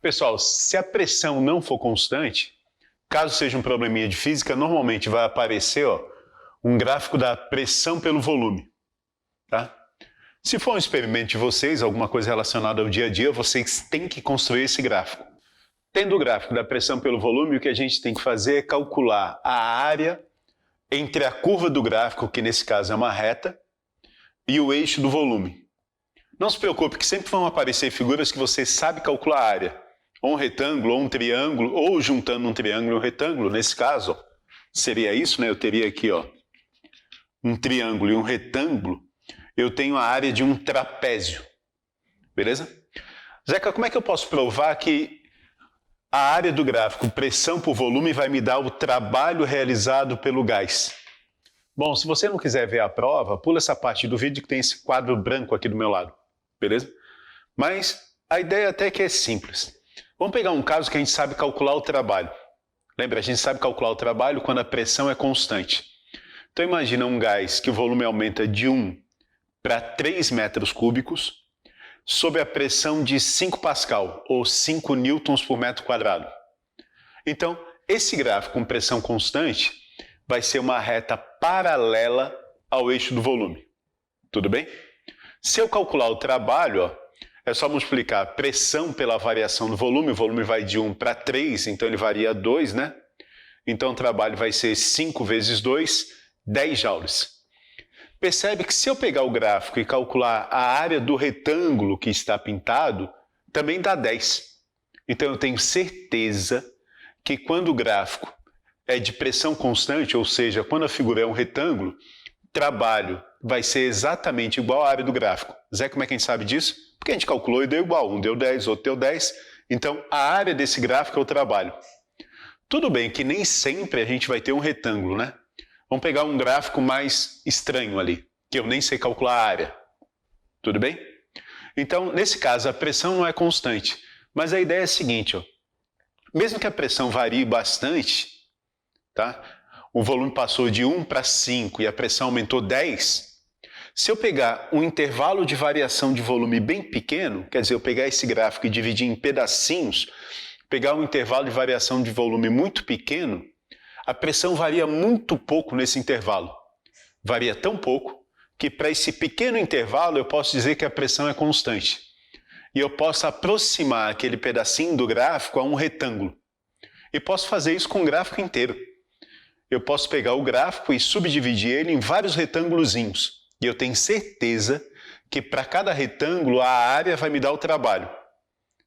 Pessoal, se a pressão não for constante, caso seja um probleminha de física, normalmente vai aparecer um gráfico da pressão pelo volume. Tá? Se for um experimento de vocês, alguma coisa relacionada ao dia a dia, vocês têm que construir esse gráfico. Tendo o gráfico da pressão pelo volume, o que a gente tem que fazer é calcular a área entre a curva do gráfico, que nesse caso é uma reta, e o eixo do volume. Não se preocupe que sempre vão aparecer figuras que você sabe calcular a área. Ou um retângulo, ou um triângulo, ou juntando um triângulo e um retângulo. Nesse caso, seria isso, né? Eu teria aqui um triângulo e um retângulo. Eu tenho a área de um trapézio. Beleza? Zeca, como é que eu posso provar que a área do gráfico pressão por volume vai me dar o trabalho realizado pelo gás? Bom, se você não quiser ver a prova, pula essa parte do vídeo que tem esse quadro branco aqui do meu lado. Beleza? Mas a ideia até que é simples. Vamos pegar um caso que a gente sabe calcular o trabalho. Lembra, a gente sabe calcular o trabalho quando a pressão é constante. Então imagina um gás que o volume aumenta de 1 para 3 metros cúbicos sob a pressão de 5 Pascal, ou 5 newtons por metro quadrado. Então, esse gráfico com pressão constante vai ser uma reta paralela ao eixo do volume. Tudo bem? Se eu calcular o trabalho, é só multiplicar a pressão pela variação do volume. O volume vai de 1 para 3, então ele varia 2, né? Então o trabalho vai ser 5 vezes 2, 10 joules. Percebe que se eu pegar o gráfico e calcular a área do retângulo que está pintado, também dá 10. Então eu tenho certeza que quando o gráfico é de pressão constante, ou seja, quando a figura é um retângulo, trabalho vai ser exatamente igual à área do gráfico. Zé, como é que a gente sabe disso? Porque a gente calculou e deu igual. Um deu 10, outro deu 10. Então, a área desse gráfico é o trabalho. Tudo bem que nem sempre a gente vai ter um retângulo, né? Vamos pegar um gráfico mais estranho ali, que eu nem sei calcular a área. Tudo bem? Então, nesse caso, a pressão não é constante. Mas a ideia é a seguinte, mesmo que a pressão varie bastante, tá? O volume passou de 1 para 5 e a pressão aumentou 10, se eu pegar um intervalo de variação de volume bem pequeno, quer dizer, eu pegar esse gráfico e dividir em pedacinhos, pegar um intervalo de variação de volume muito pequeno, a pressão varia muito pouco nesse intervalo. Varia tão pouco que para esse pequeno intervalo eu posso dizer que a pressão é constante. E eu posso aproximar aquele pedacinho do gráfico a um retângulo. E posso fazer isso com o gráfico inteiro. Eu posso pegar o gráfico e subdividir ele em vários retângulozinhos. E eu tenho certeza que para cada retângulo a área vai me dar o trabalho.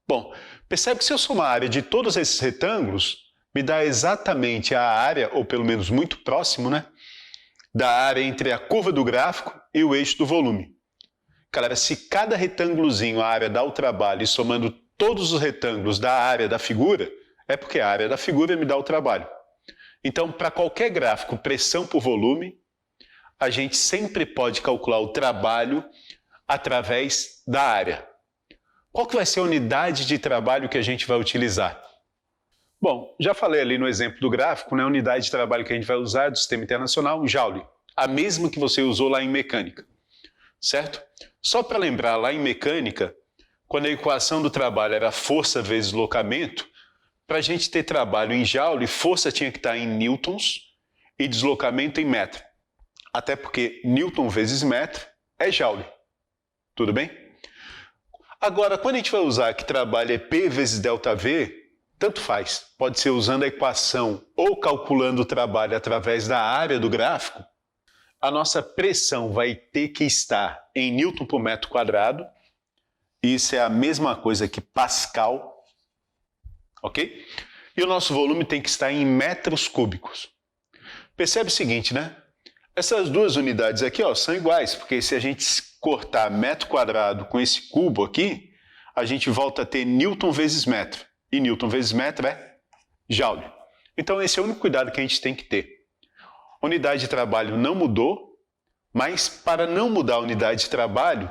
Bom, percebe que se eu somar a área de todos esses retângulos, me dá exatamente a área, ou pelo menos muito próximo, né? Da área entre a curva do gráfico e o eixo do volume. Galera, se cada retângulozinho a área dá o trabalho e somando todos os retângulos da área da figura, é porque a área da figura me dá o trabalho. Então, para qualquer gráfico pressão por volume, a gente sempre pode calcular o trabalho através da área. Qual que vai ser a unidade de trabalho que a gente vai utilizar? Bom, já falei ali no exemplo do gráfico, né? A unidade de trabalho que a gente vai usar é do Sistema Internacional, Joule, a mesma que você usou lá em mecânica, certo? Só para lembrar, lá em mecânica, quando a equação do trabalho era força vezes deslocamento, para a gente ter trabalho em Joule, força tinha que estar em newtons e deslocamento em metro. Até porque newton vezes metro é Joule. Tudo bem? Agora, quando a gente vai usar que trabalho é P vezes ΔV, tanto faz. Pode ser usando a equação ou calculando o trabalho através da área do gráfico. A nossa pressão vai ter que estar em newton por metro quadrado. Isso é a mesma coisa que Pascal. Ok? E o nosso volume tem que estar em metros cúbicos. Percebe o seguinte, né? Essas duas unidades aqui são iguais, porque se a gente cortar metro quadrado com esse cubo aqui, a gente volta a ter newton vezes metro. E newton vezes metro é joule. Então esse é o único cuidado que a gente tem que ter. A unidade de trabalho não mudou, mas para não mudar a unidade de trabalho,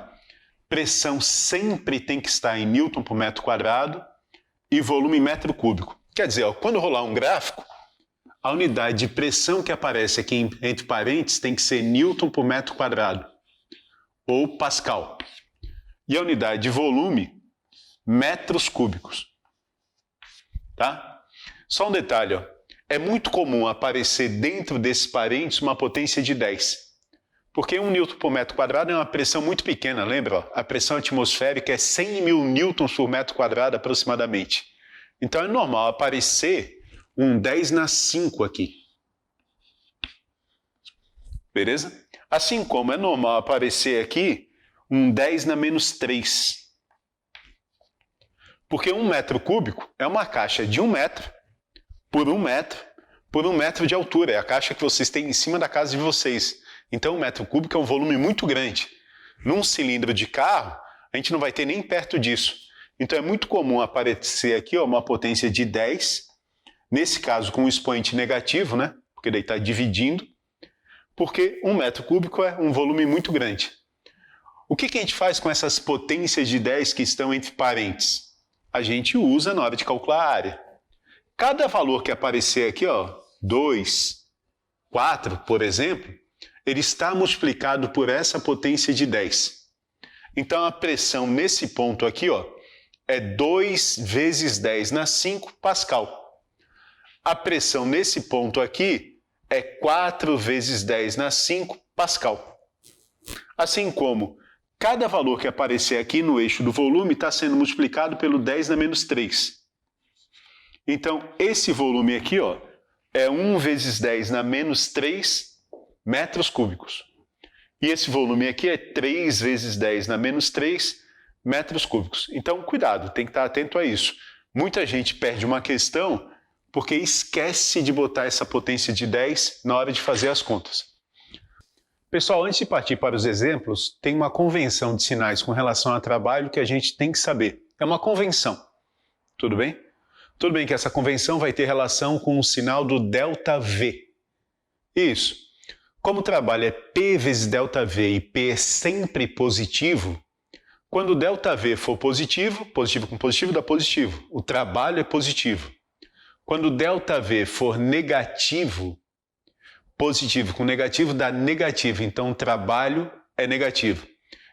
pressão sempre tem que estar em newton por metro quadrado e volume em metro cúbico. Quer dizer, quando rolar um gráfico, a unidade de pressão que aparece aqui entre parênteses tem que ser newton por metro quadrado, ou Pascal. E a unidade de volume, metros cúbicos. tá? Só um detalhe, ó. É muito comum aparecer dentro desses parênteses uma potência de 10. Porque 1 Newton por metro quadrado é uma pressão muito pequena, lembra? Ó? A pressão atmosférica é 100 mil newtons por metro quadrado aproximadamente. Então é normal aparecer um 10 na 5 aqui. Beleza? Assim como é normal aparecer aqui um 10 na menos 3. Porque 1 metro cúbico é uma caixa de 1 metro por 1 metro por 1 metro de altura. É a caixa que vocês têm em cima da casa de vocês. Então 1 metro cúbico é um volume muito grande. Num cilindro de carro, a gente não vai ter nem perto disso. Então é muito comum aparecer aqui ó, uma potência de 10, nesse caso com um expoente negativo, né? Porque daí está dividindo, porque 1 metro cúbico é um volume muito grande. O que a gente faz com essas potências de 10 que estão entre parênteses? A gente usa na hora de calcular a área. Cada valor que aparecer aqui, ó, 2, 4, por exemplo, ele está multiplicado por essa potência de 10. Então a pressão nesse ponto aqui, ó, é 2 vezes 10 na 5 Pascal. A pressão nesse ponto aqui é 4 vezes 10 na 5 Pascal. Assim como cada valor que aparecer aqui no eixo do volume está sendo multiplicado pelo 10 na menos 3. Então, esse volume aqui ó, é 1 vezes 10 na menos 3 metros cúbicos. E esse volume aqui é 3 vezes 10 na menos 3 metros cúbicos. Então, cuidado, tem que estar atento a isso. Muita gente perde uma questão porque esquece de botar essa potência de 10 na hora de fazer as contas. Pessoal, antes de partir para os exemplos, tem uma convenção de sinais com relação a trabalho que a gente tem que saber. É uma convenção. Tudo bem? Tudo bem que essa convenção vai ter relação com o sinal do ΔV. Isso. Como o trabalho é P vezes ΔV e P é sempre positivo, quando ΔV for positivo, positivo com positivo dá positivo. O trabalho é positivo. Quando ΔV for negativo, positivo com negativo dá negativo. Então o trabalho é negativo.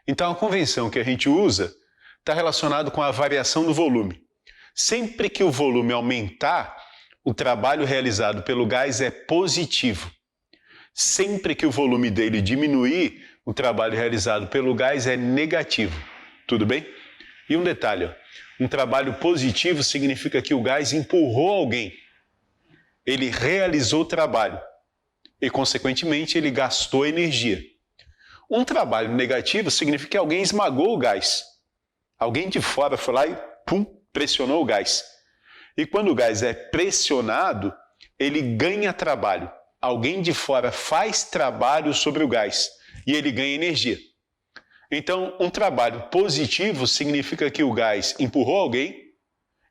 Então a convenção que a gente usa está relacionada com a variação do volume. Sempre que o volume aumentar, o trabalho realizado pelo gás é positivo. Sempre que o volume dele diminuir, o trabalho realizado pelo gás é negativo. Tudo bem? E um detalhe, ó, um trabalho positivo significa que o gás empurrou alguém. Ele realizou o trabalho e, consequentemente, ele gastou energia. Um trabalho negativo significa que alguém esmagou o gás. Alguém de fora foi lá e pum, pressionou o gás. E quando o gás é pressionado, ele ganha trabalho. Alguém de fora faz trabalho sobre o gás e ele ganha energia. Então, um trabalho positivo significa que o gás empurrou alguém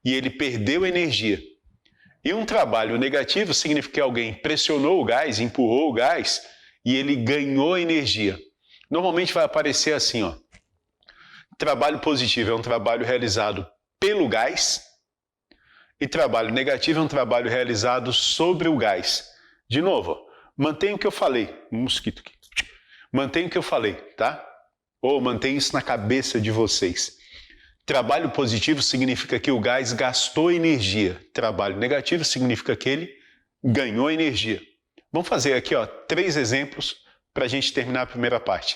e ele perdeu energia. E um trabalho negativo significa que alguém pressionou o gás, empurrou o gás e ele ganhou energia. Normalmente vai aparecer assim, ó. Trabalho positivo é um trabalho realizado pelo gás e trabalho negativo é um trabalho realizado sobre o gás. De novo, ó, mantenha o que eu falei. Um mosquito aqui. Mantenha o que eu falei, tá? Ou mantenha isso na cabeça de vocês. Trabalho positivo significa que o gás gastou energia. Trabalho negativo significa que ele ganhou energia. Vamos fazer aqui ó, 3 exemplos para a gente terminar a primeira parte.